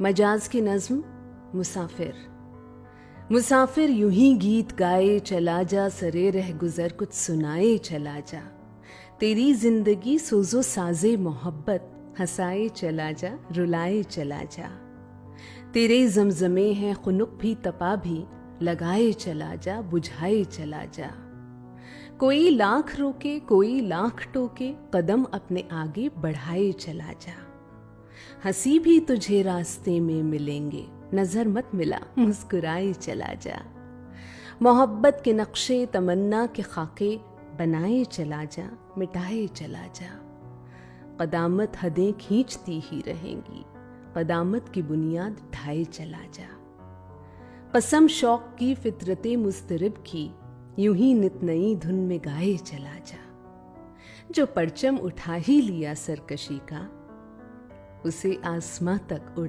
मजाज की नज्म मुसाफिर। मुसाफिर यूं ही गीत गाए चला जा, सरे रह गुजर कुछ सुनाए चला जा। तेरी जिंदगी सोजो साजे मोहब्बत, हंसाए चला जा, रुलाए चला जा। तेरे जमजमे हैं खुनुक भी तपा भी, लगाए चला जा, बुझाए चला जा। कोई लाख रोके कोई लाख टोके, कदम अपने आगे बढ़ाए चला जा। हंसी भी तुझे रास्ते में मिलेंगे, नजर मत मिला मुस्कुराए चला जा। मोहब्बत के नक्शे तमन्ना के खाके, बनाए चला जा, मिटाए चला जा। कदामत हदें खींचती ही रहेंगी, कदामत की बुनियाद ढाए चला जा। कसम शौक की फितरते मुस्तरिब की, यूं ही नित नई धुन में गाए चला जा। जो परचम उठा ही लिया सरकशी का, उसे आसमां तक उड़ा